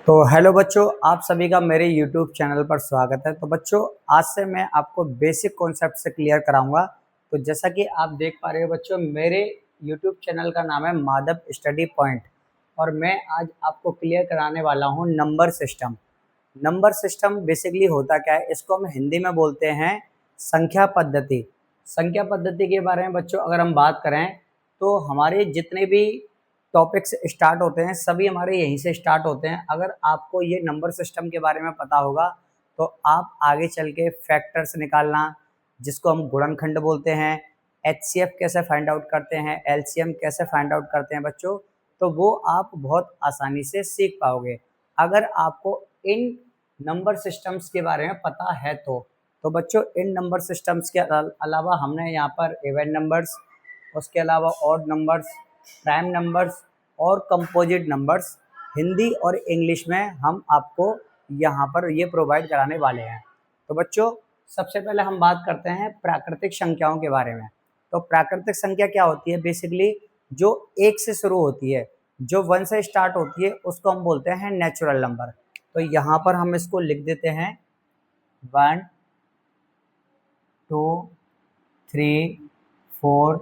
तो हेलो बच्चों, आप सभी का मेरे YouTube चैनल पर स्वागत है। तो बच्चों, आज से मैं आपको बेसिक कॉन्सेप्ट से क्लियर कराऊंगा। तो जैसा कि आप देख पा रहे हो बच्चों, मेरे YouTube चैनल का नाम है माधव स्टडी पॉइंट और मैं आज आपको क्लियर कराने वाला हूं number system. Number system basically होता क्या है, इसको हम हिंदी में बोलते हैं संख्या पद्धति। संख्या पद्धति के बारे में बच्चों अगर हम बात करें तो हमारे जितने भी टॉपिक्स स्टार्ट होते हैं सभी हमारे यहीं से स्टार्ट होते हैं। अगर आपको ये नंबर सिस्टम के बारे में पता होगा तो आप आगे चल के फैक्टर्स निकालना, जिसको हम गुणनखंड बोलते हैं, एचसीएफ कैसे फाइंड आउट करते हैं, एलसीएम कैसे फाइंड आउट करते हैं बच्चों, तो वो आप बहुत आसानी से सीख पाओगे अगर आपको इन नंबर सिस्टम्स के बारे में पता है तो बच्चों इन नंबर सिस्टम्स के अलावा हमने यहाँ पर इवन नंबर्स, उसके अलावा ऑड नंबर्स, प्राइम नंबर्स और कंपोजिट नंबर्स हिंदी और इंग्लिश में हम आपको यहाँ पर ये प्रोवाइड कराने वाले हैं। तो बच्चों सबसे पहले हम बात करते हैं प्राकृतिक संख्याओं के बारे में। तो प्राकृतिक संख्या क्या होती है, बेसिकली जो एक से शुरू होती है, जो वन से स्टार्ट होती है, उसको हम बोलते हैं नेचुरल नंबर। तो यहाँ पर हम इसको लिख देते हैं 1 2 3 4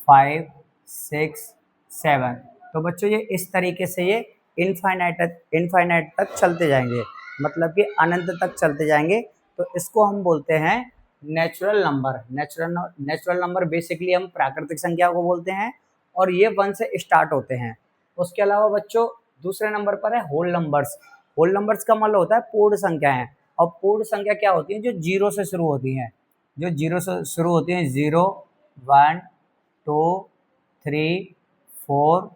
5 6 7। तो बच्चों ये इस तरीके से ये इनफाइनाइट तक चलते जाएंगे, मतलब कि अनंत तक चलते जाएंगे। तो इसको हम बोलते हैं natural number. Natural number basically हम प्राकृतिक संख्या को बोलते हैं और ये वन से स्टार्ट होते हैं। उसके अलावा बच्चों दूसरे नंबर पर है होल नंबर्स। होल नंबर्स का मतलब होता है पूर्ण संख्याएं। और पूर्ण संख्या क्या होती है, जो जीरो से शुरू होती हैं, जो जीरो से शुरू होती हैं, 0 1 2 3 4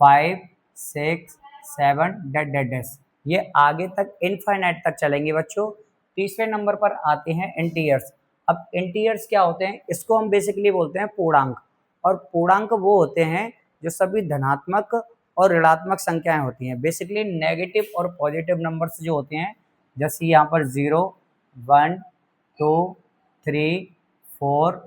5 6 7 डैश, ये आगे तक इनफाइनाइट तक चलेंगे बच्चों। तीसरे नंबर पर आते हैं इंटीजर्स। अब इंटीजर्स क्या होते हैं, इसको हम बेसिकली बोलते हैं पूर्णांक। और पूर्णांक वो होते हैं जो सभी धनात्मक और ऋणात्मक संख्याएं होती हैं। बेसिकली नेगेटिव और पॉजिटिव नंबर्स जो होते हैं, जैसे यहाँ पर 0 1 2 3 4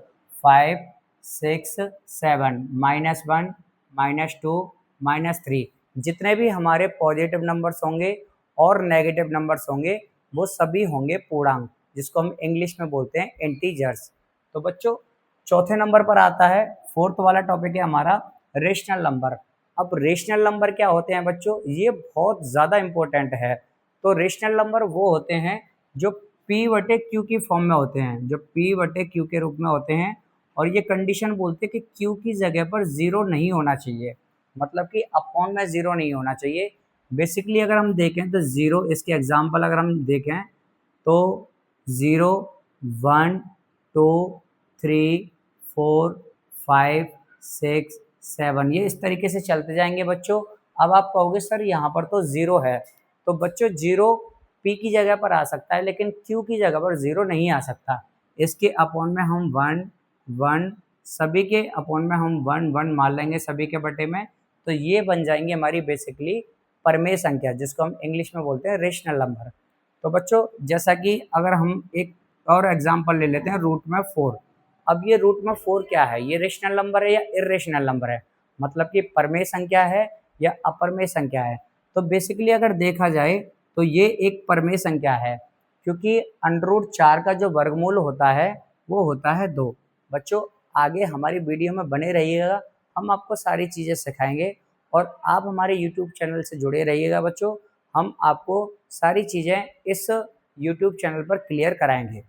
5 6 7 -1 -2 -3, जितने भी हमारे पॉजिटिव नंबर्स होंगे और नेगेटिव नंबर्स होंगे वो सभी होंगे पूर्णांक, जिसको हम इंग्लिश में बोलते हैं इंटीजर्स। तो बच्चों चौथे नंबर पर आता है, फोर्थ वाला टॉपिक है हमारा रेशनल नंबर। अब रेशनल नंबर क्या होते हैं बच्चों, ये बहुत ज़्यादा इंपॉर्टेंट है। तो रेशनल नंबर वो होते हैं जो P/Q की फॉर्म में होते हैं, जो P/Q के रूप में होते हैं। और ये कंडीशन बोलते हैं कि Q की जगह पर ज़ीरो नहीं होना चाहिए, मतलब कि अपॉन में ज़ीरो नहीं होना चाहिए। बेसिकली अगर हम देखें तो ज़ीरो, इसके एग्जांपल अगर हम देखें तो 0 1 2 3 4 5 6 7, ये इस तरीके से चलते जाएंगे बच्चों। अब आप कहोगे सर यहाँ पर तो ज़ीरो है, तो बच्चों ज़ीरो P की जगह पर आ सकता है लेकिन Q की जगह पर ज़ीरो नहीं आ सकता। इसके अपॉन में हम 1 1, सभी के अपॉन में हम 1 1 मान लेंगे, सभी के बटे में। तो ये बन जाएंगे हमारी बेसिकली परमेय संख्या, जिसको हम इंग्लिश में बोलते हैं रेशनल नंबर। तो बच्चों जैसा कि अगर हम एक और एग्जांपल ले लेते हैं रूट में 4। अब ये रूट में 4 क्या है, ये रेशनल नंबर है या इर्रेशनल नंबर है, मतलब कि परमेय संख्या है या अपरमेय संख्या है। तो बेसिकली अगर देखा जाए तो ये एक परमेय संख्या है, क्योंकि √4 का जो वर्गमूल होता है वो होता है 2। बच्चों आगे हमारी वीडियो में बने रहिएगा, हम आपको सारी चीज़ें सिखाएंगे और आप हमारे YouTube चैनल से जुड़े रहिएगा बच्चों। हम आपको सारी चीज़ें इस YouTube चैनल पर क्लियर कराएंगे।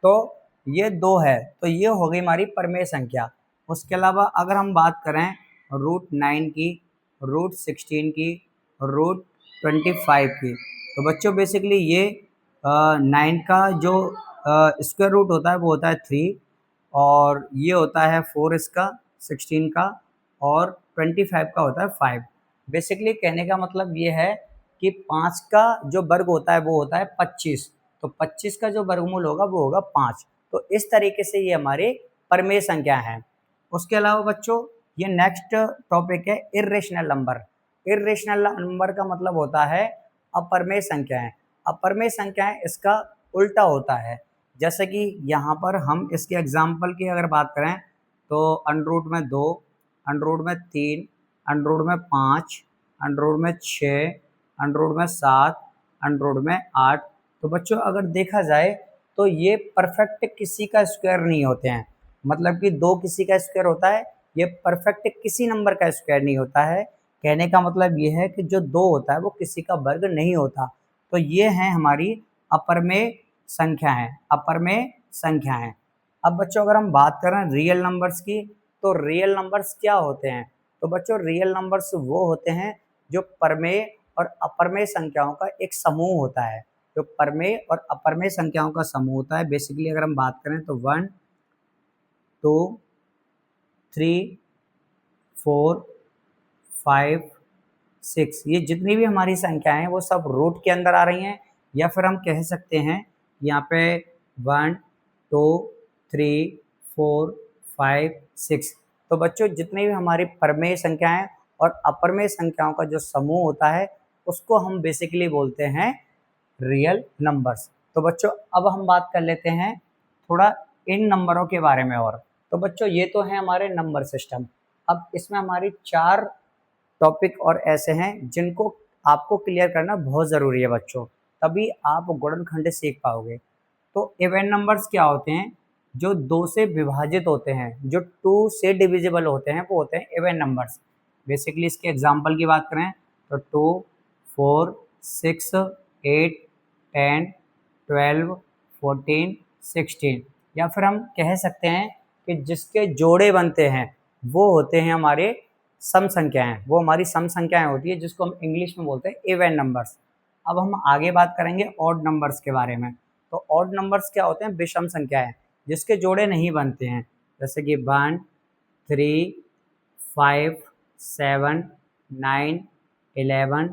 तो ये 2 है, तो ये हो गई हमारी परमेय संख्या। उसके अलावा अगर हम बात करें √9 की, √16 की, √25 की, तो बच्चों बेसिकली ये 9 का जो स्क्वायर रूट होता है वो होता है 3, और ये होता है 4 इसका, 16 का, और 25 का होता है 5। बेसिकली कहने का मतलब ये है कि 5 का जो वर्ग होता है वो होता है 25, तो 25 का जो वर्गमूल होगा वो होगा 5। तो इस तरीके से ये हमारे परमेय संख्या हैं। उसके अलावा बच्चों ये नेक्स्ट टॉपिक है इर्रेशनल नंबर। इर्रेशनल नंबर का मतलब होता है अपरमेय संख्याएं। अपरमेय संख्याएं इसका उल्टा होता है। जैसे कि यहाँ पर हम इसके एग्जाम्पल की अगर बात करें तो अंडर में 2, अंडर में 3, अंडर में 5, अंडर में 6, अंडर रूट में 7, अंडर रूट में 8। तो बच्चों अगर देखा जाए तो ये परफेक्ट किसी का स्क्वायर नहीं होते हैं, मतलब कि 2 किसी का स्क्वायर होता है, ये परफेक्ट किसी नंबर का स्क्वायर नहीं होता है। कहने का मतलब ये है कि जो 2 होता है वो किसी का वर्ग नहीं होता। तो ये हैं हमारी अपरमेय संख्या है, अपरमेय संख्या है। अब बच्चों अगर हम बात करें रियल नंबर्स की, तो रियल नंबर्स क्या होते हैं? तो बच्चों रियल नंबर्स वो होते हैं जो परमेय और अपरमेय संख्याओं का एक समूह होता है, जो परमेय और अपरमेय संख्याओं का समूह होता है। बेसिकली अगर हम बात करें तो 1, 2, 3, 4, 5, 6, ये जितनी भी हमारी संख्याएं हैं वो सब रूट के अंदर आ रही हैं, या फिर हम कह सकते हैं यहाँ पे 1, 2, 3, 4, 5, 6। तो बच्चों जितनी भी हमारी परमेय संख्याएं और अपरमेय संख्याओं का जो समूह होता है उसको हम बेसिकली बोलते हैं रियल नंबर्स। तो बच्चों अब हम बात कर लेते हैं थोड़ा इन नंबरों के बारे में और। तो बच्चों ये तो है हमारे नंबर सिस्टम। अब इसमें हमारी 4 टॉपिक और ऐसे हैं जिनको आपको क्लियर करना बहुत ज़रूरी है बच्चों, तभी आप गुणनखंड सीख पाओगे। तो इवन नंबर्स क्या होते हैं? जो 2 से विभाजित होते हैं, जो 2 से डिविजिबल होते हैं, वो होते हैं इवन नंबर्स। बेसिकली इसके एग्जांपल की बात करें तो 2, 4, 6, 8, 10, 12, 14, 16, या फिर हम कह सकते हैं कि जिसके जोड़े बनते हैं वो होते हैं हमारे सम संख्याएं, वो हमारी सम संख्याएं होती है जिसको हम इंग्लिश में बोलते हैं इवन नंबर्स। अब हम आगे बात करेंगे ऑड नंबर्स के बारे में। तो ऑड नंबर्स क्या होते हैं? विषम संख्याएं जिसके जोड़े नहीं बनते हैं, जैसे कि 1, 3, 5, 7, 9, 11,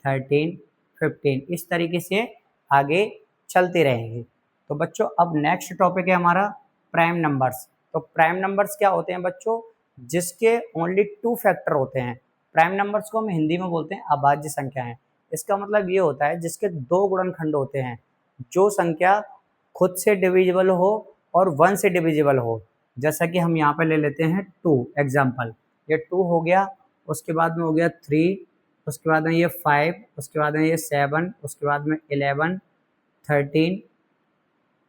13, 15, इस तरीके से आगे चलते रहेंगे। तो बच्चों अब नेक्स्ट टॉपिक है हमारा प्राइम नंबर्स। तो प्राइम नंबर्स क्या होते हैं बच्चों? जिसके ओनली 2 फैक्टर होते हैं। प्राइम नंबर्स को हम हिंदी में बोलते हैं अभाज्य संख्याएं। इसका मतलब ये होता है जिसके 2 गुणनखंड होते हैं, जो संख्या खुद से डिविजिबल हो और 1 से डिविजिबल हो। जैसा कि हम यहाँ पे ले लेते हैं 2 एग्जाम्पल, ये 2 हो गया, उसके बाद में हो गया 3, उसके बाद में ये 5, उसके बाद में ये 7, उसके बाद में 11, 13,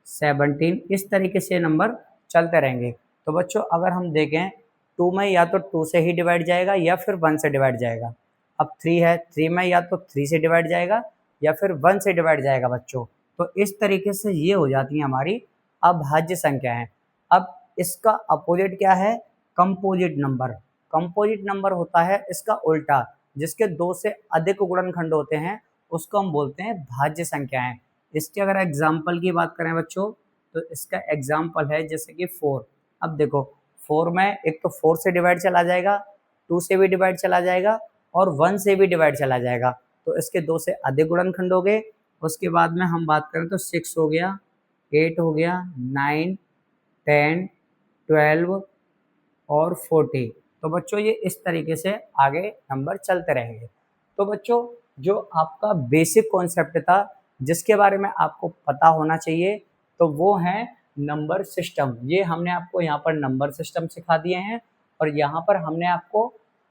17, इस तरीके से नंबर चलते रहेंगे। तो बच्चों अगर हम देखें 2 में या तो 2 से ही डिवाइड जाएगा या फिर 1 से डिवाइड जाएगा। अब 3 है, 3 में या तो 3 से डिवाइड जाएगा या फिर 1 से डिवाइड जाएगा बच्चों। तो इस तरीके से ये हो जाती है हमारी अभाज्य संख्याएं। अब इसका अपोजिट क्या है? Composite number. कंपोजिट नंबर होता है इसका उल्टा, जिसके 2 से अधिक गुणनखंड होते हैं उसको हम बोलते हैं भाज्य संख्याएं। इसके अगर एग्जाम्पल की बात करें बच्चों तो इसका एग्जाम्पल है जैसे कि 4। अब देखो 4 में एक तो 4 से डिवाइड चला जाएगा, 2 से भी डिवाइड चला जाएगा और 1 से भी डिवाइड चला जाएगा। तो इसके 2 से अधिक गुणनखंड हो गए। उसके बाद में हम बात करें तो 6 हो गया, 8 हो गया, 9, 10, 12 और 40। तो बच्चों ये इस तरीके से आगे नंबर चलते रहेंगे। तो बच्चों जो आपका बेसिक कॉन्सेप्ट था जिसके बारे में आपको पता होना चाहिए तो वो है नंबर सिस्टम। ये हमने आपको यहाँ पर नंबर सिस्टम सिखा दिए हैं और यहाँ पर हमने आपको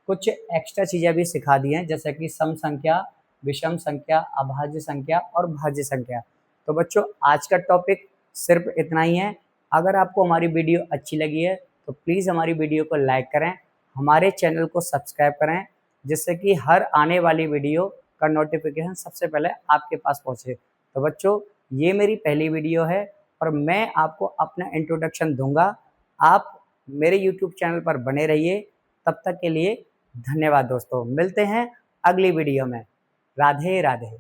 कुछ एक्स्ट्रा चीज़ें भी सिखा दी हैं, जैसे कि सम संख्या, विषम संख्या, अभाज्य संख्या और भाज्य संख्या। तो बच्चों आज का टॉपिक सिर्फ इतना ही है। अगर आपको हमारी वीडियो अच्छी लगी है तो प्लीज़ हमारी वीडियो को लाइक करें, हमारे चैनल को सब्सक्राइब करें, जिससे कि हर आने वाली वीडियो का नोटिफिकेशन सबसे पहले आपके पास पहुंचे। तो बच्चों ये मेरी पहली वीडियो है और मैं आपको अपना इंट्रोडक्शन दूंगा। आप मेरे यूट्यूब चैनल पर बने रहिए। तब तक के लिए धन्यवाद दोस्तों। मिलते हैं अगली वीडियो में। राधे राधे।